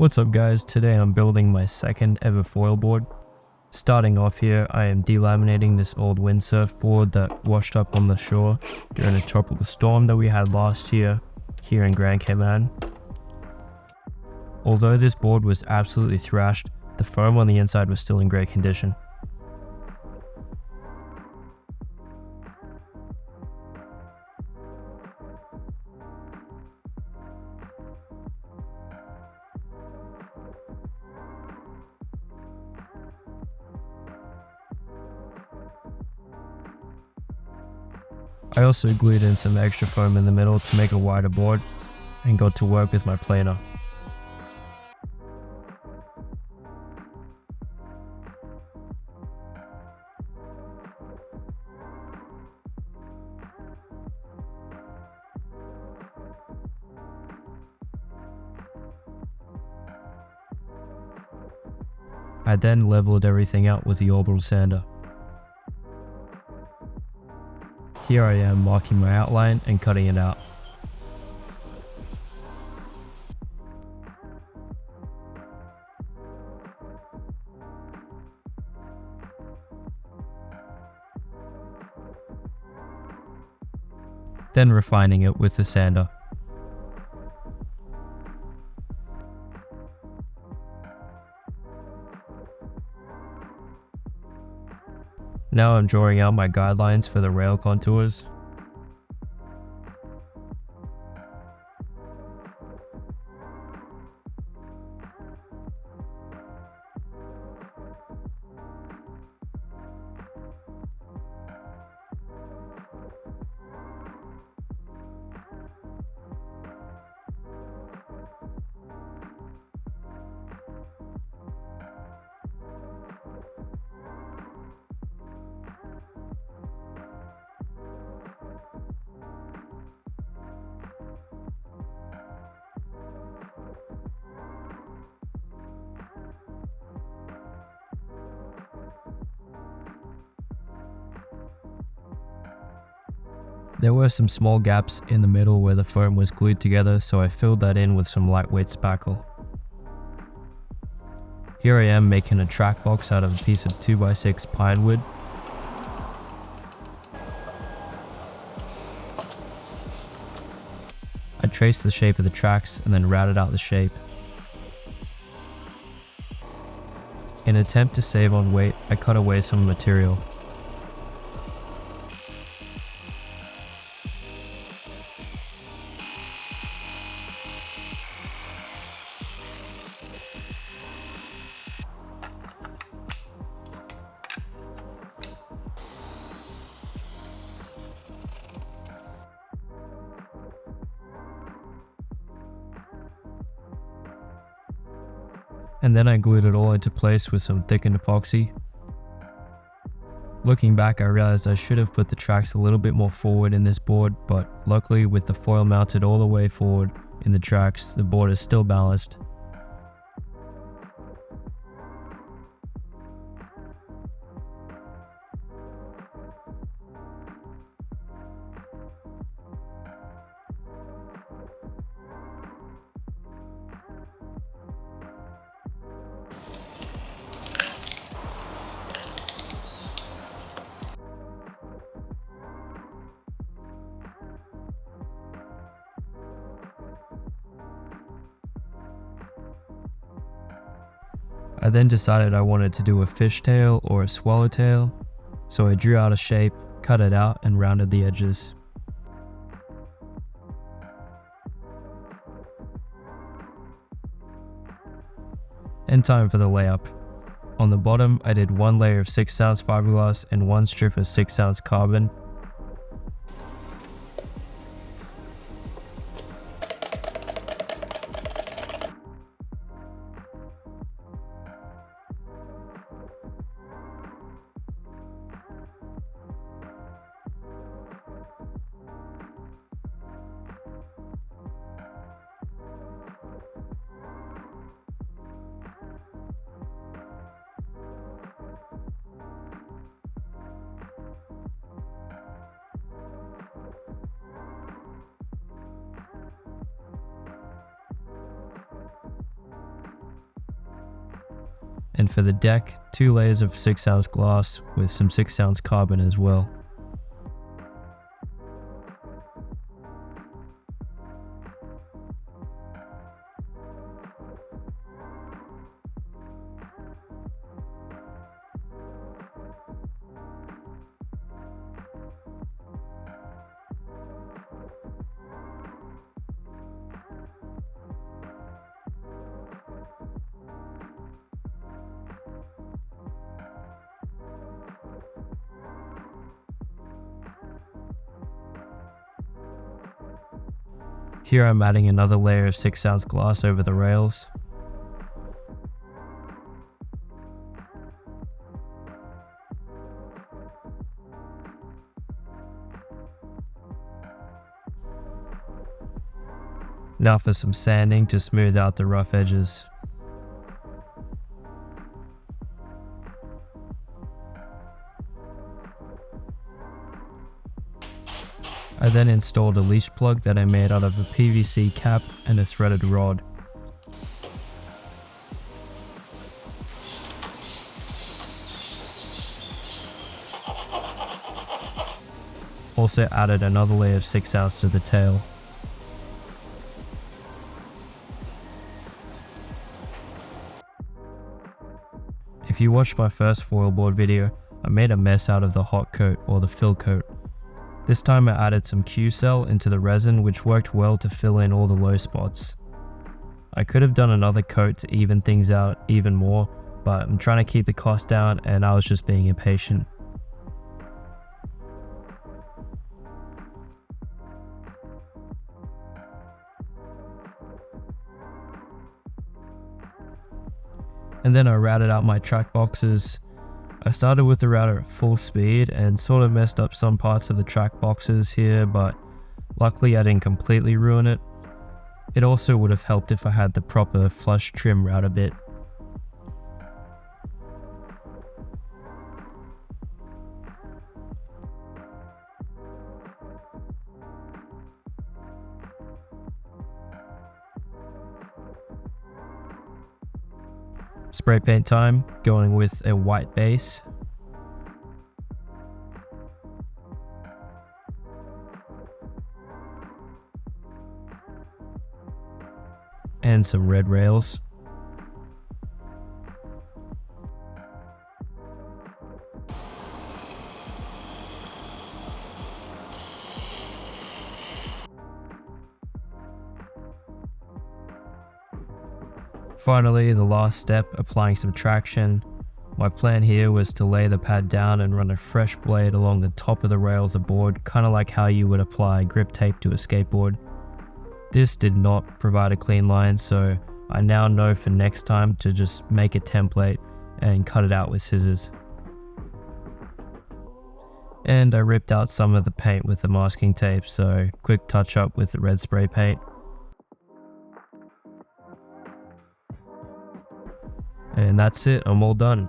What's up guys, today I'm building my second ever foil board. Starting off here, I am delaminating this old windsurf board that washed up on the shore during a tropical storm that we had last year here in Grand Cayman. Although this board was absolutely thrashed, the foam on the inside was still in great condition. I also glued in some extra foam in the middle to make a wider board and got to work with my planer. I then leveled everything out with the orbital sander. Here I am marking my outline and cutting it out. Then refining it with the sander. Now I'm drawing out my guidelines for the rail contours. There were some small gaps in the middle where the foam was glued together, so I filled that in with some lightweight spackle. Here I am making a track box out of a piece of 2x6 pine wood. I traced the shape of the tracks and then routed out the shape. In an attempt to save on weight, I cut away some material. And then I glued it all into place with some thickened epoxy. Looking back, I realized I should have put the tracks a little bit more forward in this board, but luckily with the foil mounted all the way forward in the tracks, the board is still balanced. I then decided I wanted to do a fishtail or a swallowtail, so I drew out a shape, cut it out, and rounded the edges. And time for the layup. On the bottom, I did one layer of 6-ounce fiberglass and one strip of 6-ounce carbon. And for the deck, 2 layers of 6-ounce glass with some 6-ounce carbon as well. Here I'm adding another layer of 6-ounce glass over the rails. Now for some sanding to smooth out the rough edges. I then installed a leash plug that I made out of a PVC cap and a threaded rod. Also added another layer of 6-ounce to the tail. If you watched my first foilboard video, I made a mess out of the hot coat or the fill coat. This time I added some Q-cell into the resin, which worked well to fill in all the low spots. I could have done another coat to even things out even more, but I'm trying to keep the cost down and I was just being impatient. And then I routed out my track boxes. I started with the router at full speed and sort of messed up some parts of the track boxes here, but luckily I didn't completely ruin it. It also would have helped if I had the proper flush trim router bit. Spray paint time, going with a white base. And some red rails. Finally, the last step, applying some traction. My plan here was to lay the pad down and run a fresh blade along the top of the rail of the board, kind of like how you would apply grip tape to a skateboard. This did not provide a clean line, so I now know for next time to just make a template and cut it out with scissors. And I ripped out some of the paint with the masking tape, so quick touch up with the red spray paint. And that's it, I'm all done.